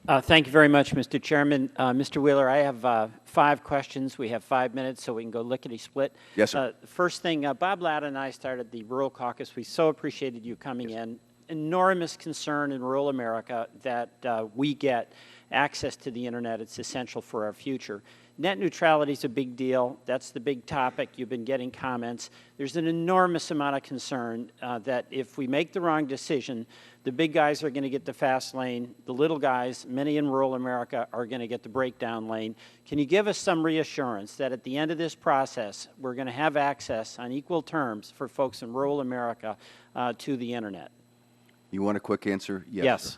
Thank you very much, Mr. Chairman. Mr. Wheeler, I have 5 questions. We have 5 minutes, so we can go lickety-split. Yes, sir. First thing, Bob Ladd and I started the Rural Caucus. We so appreciated you coming in. Enormous concern in rural America that we get access to the Internet. It's essential for our future. Net neutrality is a big deal. That's the big topic. You've been getting comments. There's an enormous amount of concern that if we make the wrong decision, the big guys are going to get the fast lane. The little guys, many in rural America, are going to get the breakdown lane. Can you give us some reassurance that at the end of this process, we're going to have access on equal terms for folks in rural America to the Internet? You want a quick answer? Yes. Yes. Sir.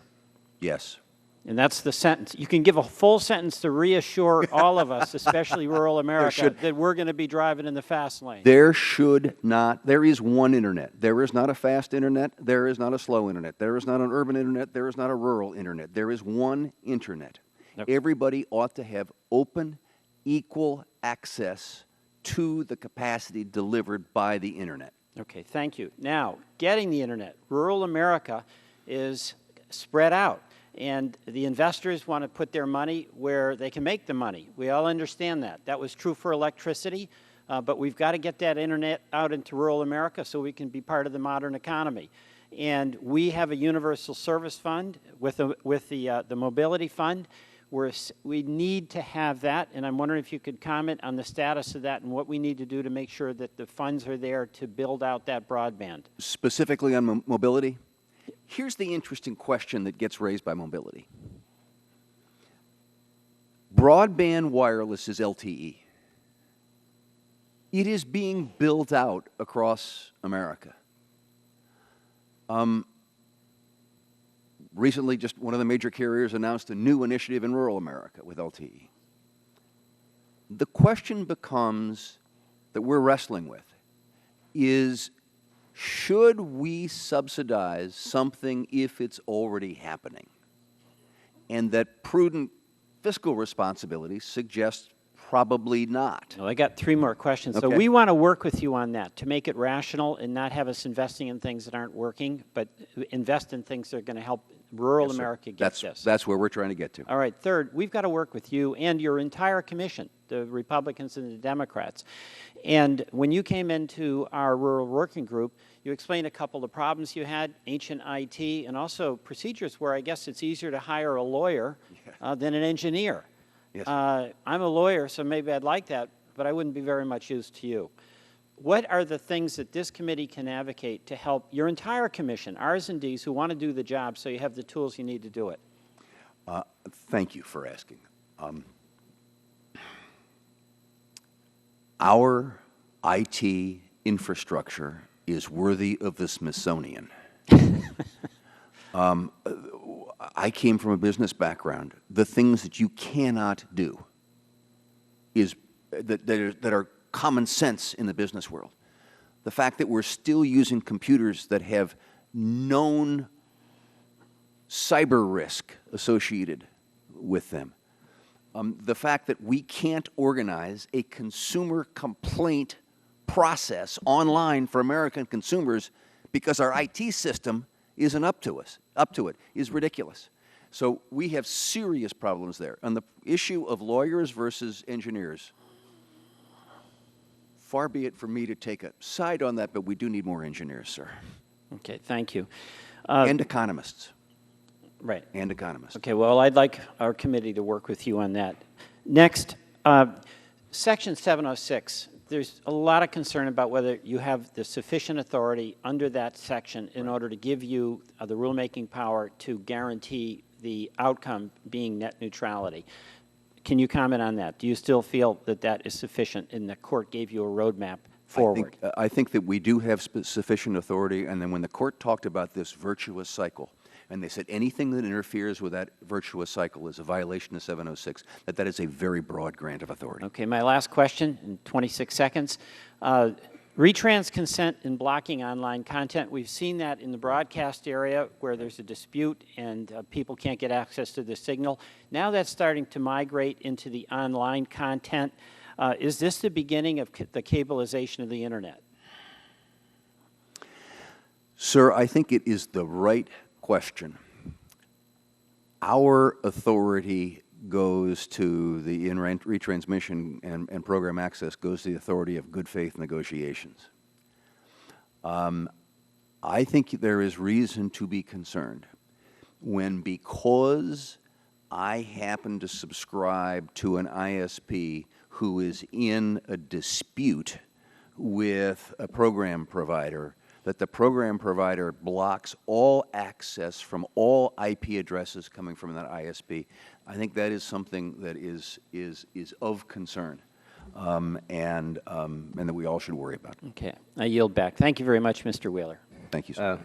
Yes. And that's the sentence. You can give a full sentence to reassure all of us, especially rural America, that we're going to be driving in the fast lane. There is one Internet. There is not a fast Internet. There is not a slow Internet. There is not an urban Internet. There is not a rural Internet. There is one Internet. Okay. Everybody ought to have open, equal access to the capacity delivered by the Internet. Okay, thank you. Now, getting the Internet. Rural America is spread out. And the investors want to put their money where they can make the money. We all understand that. That was true for electricity, but we've got to get that Internet out into rural America so we can be part of the modern economy. And we have a universal service fund with the mobility fund. We need to have that, and I'm wondering if you could comment on the status of that and what we need to do to make sure that the funds are there to build out that broadband. Specifically on mobility? Here's the interesting question that gets raised by mobility. Broadband wireless is LTE. It is being built out across America. Recently, just one of the major carriers announced a new initiative in rural America with LTE. The question becomes that we're wrestling with is, should we subsidize something if it's already happening? And that prudent fiscal responsibility suggests probably not. Well, I got 3 more questions. Okay. So we want to work with you on that to make it rational and not have us investing in things that aren't working, but invest in things that are going to help rural America get this. That's where we're trying to get to. All right. Third, we've got to work with you and your entire commission, the Republicans and the Democrats. And when you came into our rural working group, you explained a couple of problems you had, ancient IT, and also procedures where I guess it's easier to hire a lawyer than an engineer. Yes. I'm a lawyer, so maybe I'd like that, but I wouldn't be very much use to you. What are the things that this committee can advocate to help your entire commission, Rs and Ds, who want to do the job so you have the tools you need to do it? Thank you for asking. Our IT infrastructure is worthy of the Smithsonian. I came from a business background. The things that you cannot do that are common sense in the business world. The fact that we're still using computers that have known cyber risk associated with them. The fact that we can't organize a consumer complaint process online for American consumers because our IT system isn't up to it is ridiculous. So we have serious problems there. On the issue of lawyers versus engineers, far be it for me to take a side on that, but we do need more engineers, sir. Okay, thank you. And economists. Right. And economists. Okay, well, I'd like our committee to work with you on that. Next, Section 706. There's a lot of concern about whether you have the sufficient authority under that section in order to give you the rulemaking power to guarantee the outcome being net neutrality. Can you comment on that? Do you still feel that that is sufficient and the court gave you a roadmap forward? I think that we do have sufficient authority, and then when the court talked about this virtuous cycle, and they said anything that interferes with that virtuous cycle is a violation of 706, that is a very broad grant of authority. Okay, my last question in 26 seconds. Retrans consent in blocking online content. We've seen that in the broadcast area where there's a dispute and people can't get access to the signal. Now that's starting to migrate into the online content. Is this the beginning of the cableization of the Internet? Sir, I think it is the right question. Our authority goes to the in-rent retransmission and program access goes to the authority of good faith negotiations. I think there is reason to be concerned when, because I happen to subscribe to an ISP who is in a dispute with a program provider, that the program provider blocks all access from all IP addresses coming from that ISP. I think that is something that is of concern, and that we all should worry about. Okay, I yield back. Thank you very much, Mr. Wheeler. Thank you, sir.